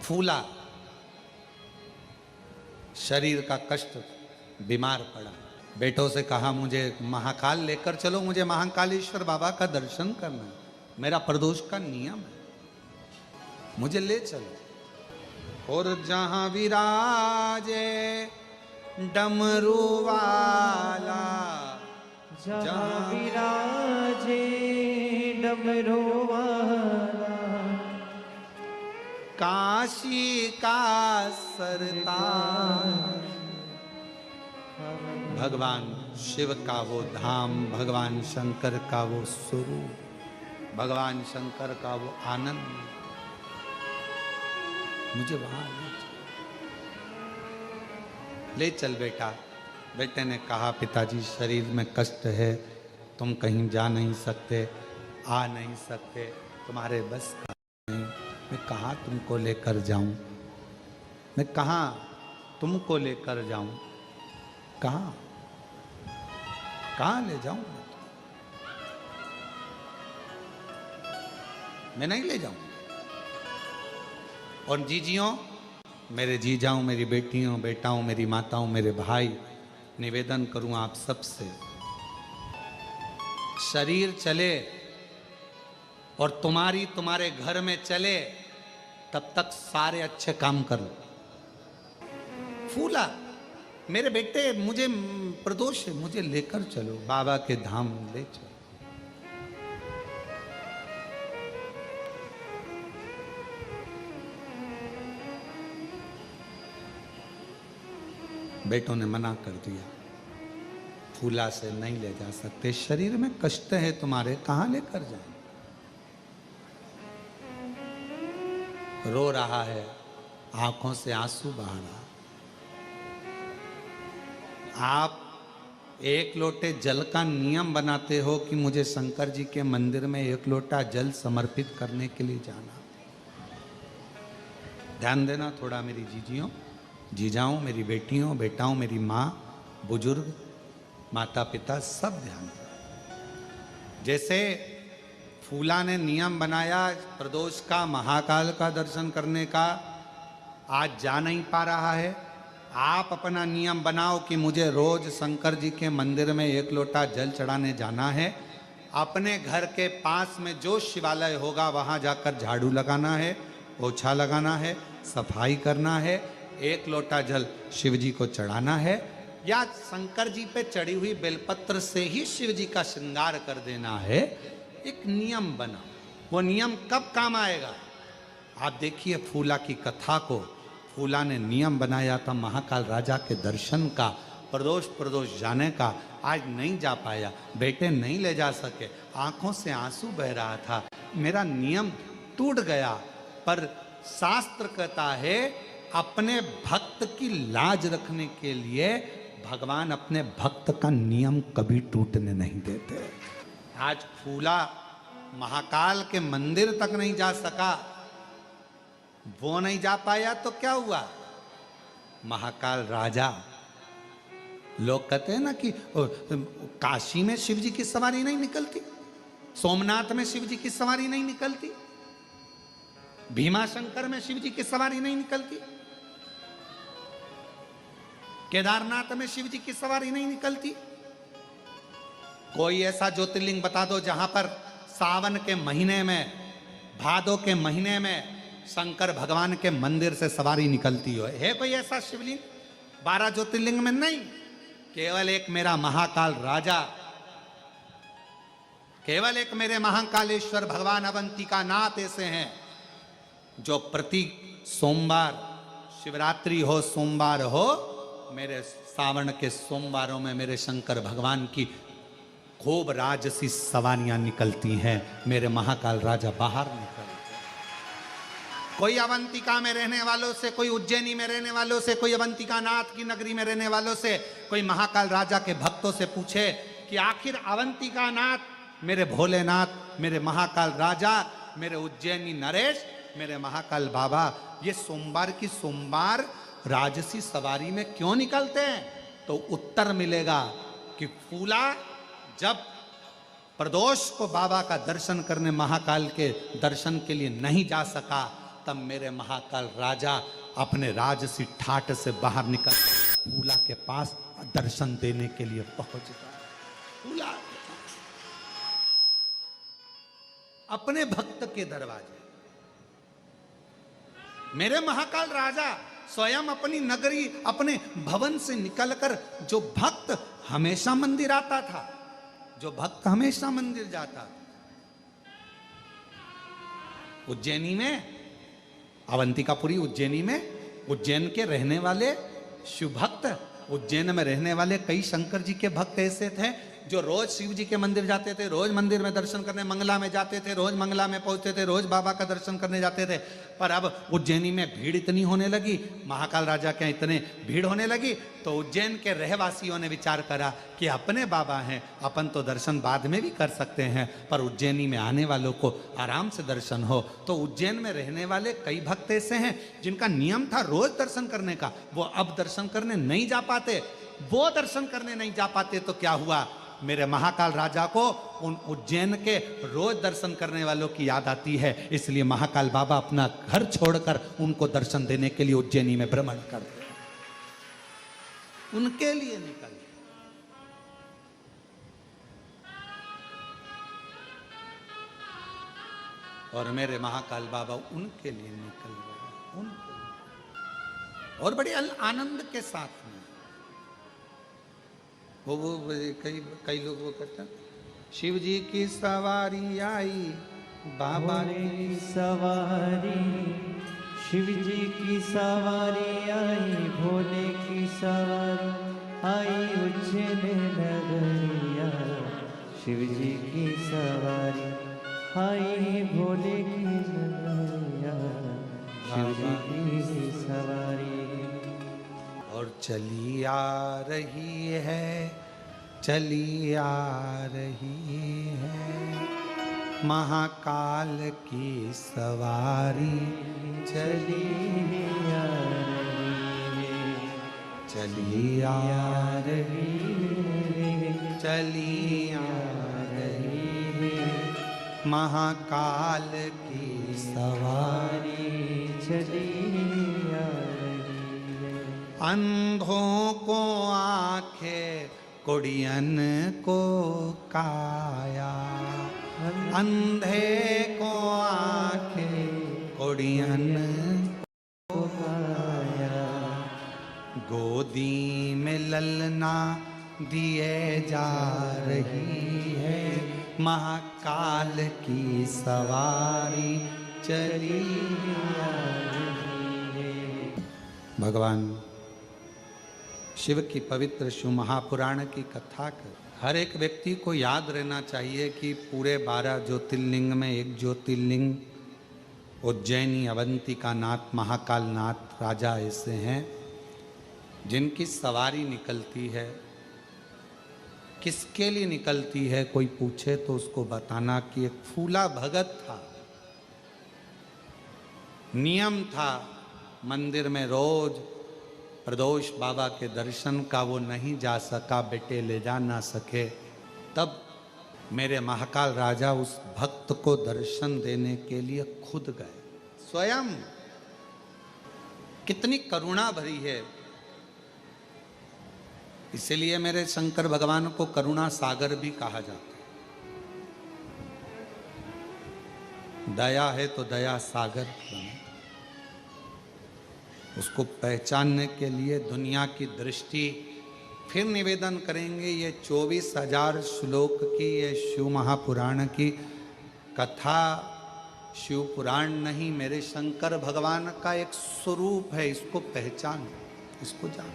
फूला, शरीर का कष्ट, बीमार पड़ा। बेटों से कहा मुझे महाकाल लेकर चलो, मुझे महाकालेश्वर बाबा का दर्शन करना है, मेरा प्रदोष का नियम है, मुझे ले चलो। और जहां विराजे डमरू वाला, जहां विराजे डमरू वाला, काशी का सरताज, भगवान शिव का वो धाम, भगवान शंकर का वो स्वरूप, भगवान शंकर का वो आनंद, मुझे वहां ले चल बेटा। बेटे ने कहा पिताजी शरीर में कष्ट है, तुम कहीं जा नहीं सकते, आ नहीं सकते, तुम्हारे बस का नहीं, मैं कहाँ तुमको लेकर जाऊं, मैं कहाँ तुमको लेकर जाऊं, कहाँ कहाँ ले जाऊं, मैं नहीं ले जाऊं। और जीजियों, मेरे जीजाओं, मेरी बेटियों, बेटाओं, मेरी माताओं, मेरे भाई, निवेदन करूं आप सबसे, शरीर चले और तुम्हारे घर में चले, तब तक सारे अच्छे काम कर लो। फूला, मेरे बेटे मुझे प्रदोष है, मुझे लेकर चलो, बाबा के धाम ले चलो। बेटों ने मना कर दिया, फूला से नहीं ले जा सकते, शरीर में कष्ट है तुम्हारे, कहां लेकर जाए। रो रहा है, आंखों से आंसू बहा रहा। आप एक लोटे जल का नियम बनाते हो कि मुझे शंकर जी के मंदिर में एक लोटा जल समर्पित करने के लिए जाना। ध्यान देना थोड़ा मेरी जीजियों, जीजाओं, मेरी बेटियों, बेटाओं, मेरी माँ, बुजुर्ग, माता पिता, सब ध्यान दें। जैसे फूला ने नियम बनाया प्रदोष का, महाकाल का दर्शन करने का, आज जा नहीं पा रहा है, आप अपना नियम बनाओ कि मुझे रोज शंकर जी के मंदिर में एक लोटा जल चढ़ाने जाना है। अपने घर के पास में जो शिवालय होगा वहां जाकर झाड़ू लगाना है, पोछा लगाना है, सफाई करना है, एक लोटा जल शिव जी को चढ़ाना है, या शंकर जी पे चढ़ी हुई बेलपत्र से ही शिव जी का श्रृंगार कर देना है। एक नियम बना, वो नियम कब काम आएगा? आप देखिए फूला की कथा को, फूला ने नियम बनाया था महाकाल राजा के दर्शन का, प्रदोष जाने का, आज नहीं जा पाया, बेटे नहीं ले जा सके, आंखों से आंसू बह रहा था, मेरा नियम टूट गया। पर शास्त्र कहता है अपने भक्त की लाज रखने के लिए भगवान अपने भक्त का नियम कभी टूटने नहीं देते। आज फूला महाकाल के मंदिर तक नहीं जा सका, वो नहीं जा पाया तो क्या हुआ? महाकाल राजा, लोग कहते हैं ना कि काशी में शिव जी की सवारी नहीं निकलती, सोमनाथ में शिव जी की सवारी नहीं निकलती, भीमाशंकर में शिव जी की सवारी नहीं निकलती, केदारनाथ में शिव जी की सवारी नहीं निकलती। कोई ऐसा ज्योतिर्लिंग बता दो जहां पर सावन के महीने में, भादो के महीने में शंकर भगवान के मंदिर से सवारी निकलती हो। है कोई ऐसा शिवलिंग 12 ज्योतिर्लिंग में? नहीं, केवल एक मेरा महाकाल राजा, केवल एक मेरे महाकालेश्वर भगवान अवंतिका नाथ ऐसे हैं जो प्रति सोमवार, शिवरात्रि हो, सोमवार हो, मेरे सावन के सोमवारों में मेरे शंकर भगवान की खूब राजसी सवारियां निकलती हैं, मेरे महाकाल राजा बाहर निकलते। कोई अवंतिका में रहने वालों से, कोई उज्जैनी में रहने वालों से, कोई अवंतिका नाथ की नगरी में रहने वालों से, कोई महाकाल राजा के भक्तों से पूछे कि आखिर अवंतिका नाथ, मेरे भोलेनाथ, मेरे महाकाल राजा, मेरे उज्जैनी नरेश, मेरे महाकाल बाबा, ये सोमवार की सोमवार राजसी सवारी में क्यों निकलते हैं? तो उत्तर मिलेगा कि फूला जब प्रदोष को बाबा का दर्शन करने, महाकाल के दर्शन के लिए नहीं जा सका, तब मेरे महाकाल राजा अपने राजसी ठाट से बाहर निकल फूला के पास दर्शन देने के लिए पहुंच गया। फूला अपने भक्त के दरवाजे, मेरे महाकाल राजा स्वयं अपनी नगरी अपने भवन से निकलकर, जो भक्त हमेशा मंदिर आता था, जो भक्त हमेशा मंदिर जाता था, उज्जैनी में, अवंतिकापुरी उज्जैनी में, उज्जैन के रहने वाले शिव भक्त, उज्जैन में रहने वाले कई शंकर जी के भक्त ऐसे थे जो रोज शिव जी के मंदिर जाते थे, रोज मंदिर में दर्शन करने मंगला में जाते थे, रोज मंगला में पहुंचते थे, रोज बाबा का दर्शन करने जाते थे। पर अब उज्जैनी में भीड़ इतनी होने लगी, महाकाल राजा के इतने भीड़ होने लगी, तो उज्जैन के रहवासियों ने विचार करा कि अपने बाबा हैं, अपन तो दर्शन बाद में भी कर सकते हैं, पर उज्जैनी में आने वालों को आराम से दर्शन हो। तो उज्जैन में रहने वाले कई भक्त ऐसे हैं जिनका नियम था रोज दर्शन करने का, वो अब दर्शन करने नहीं जा पाते। वो दर्शन करने नहीं जा पाते तो क्या हुआ, मेरे महाकाल राजा को उन उज्जैन के रोज दर्शन करने वालों की याद आती है, इसलिए महाकाल बाबा अपना घर छोड़कर उनको दर्शन देने के लिए उज्जैनी में भ्रमण करते हैं, उनके लिए निकल। और मेरे महाकाल बाबा उनके लिए निकल गए, उनके लिए। और बड़े आनंद के साथ में वो कई लोग वो कहते हैं, शिव जी की सवारी आई, बाबा की सवारी, शिव जी की सवारी आई, भोले की सवारी आई, उज्जैन नगरिया, शिव जी की सवारी आई, भोले की नगरिया, शिव जी की सवारी। और चली आ रही है, चली आ रही है, महाकाल की सवारी चली आ रही है, चली आ रही है, चली आ रही है, महाकाल की सवारी चली आ अंधों को आंखें, कुड़ियन को काया, अंधे को आंखें, कुड़ियन को काया, गोदी में ललना दिए जा रही है, महाकाल की सवारी चली आ रही है। भगवान शिव की पवित्र शिव महापुराण की कथा कर हर एक व्यक्ति को याद रहना चाहिए कि पूरे 12 ज्योतिर्लिंग में एक ज्योतिर्लिंग उज्जैनी अवंतिका नाथ महाकाल नाथ राजा ऐसे हैं जिनकी सवारी निकलती है। किसके लिए निकलती है कोई पूछे तो उसको बताना कि एक फूला भगत था, नियम था मंदिर में रोज प्रदोष बाबा के दर्शन का, वो नहीं जा सका, बेटे ले जा ना सके। तब मेरे महाकाल राजा उस भक्त को दर्शन देने के लिए खुद गए स्वयं। कितनी करुणा भरी है, इसलिए मेरे शंकर भगवान को करुणा सागर भी कहा जाता है। दया है तो दया सागर, उसको पहचानने के लिए दुनिया की दृष्टि फिर निवेदन करेंगे। ये 24,000 श्लोक की ये शिव महापुराण की कथा शिव पुराण नहीं, मेरे शंकर भगवान का एक स्वरूप है। इसको पहचान, इसको जान।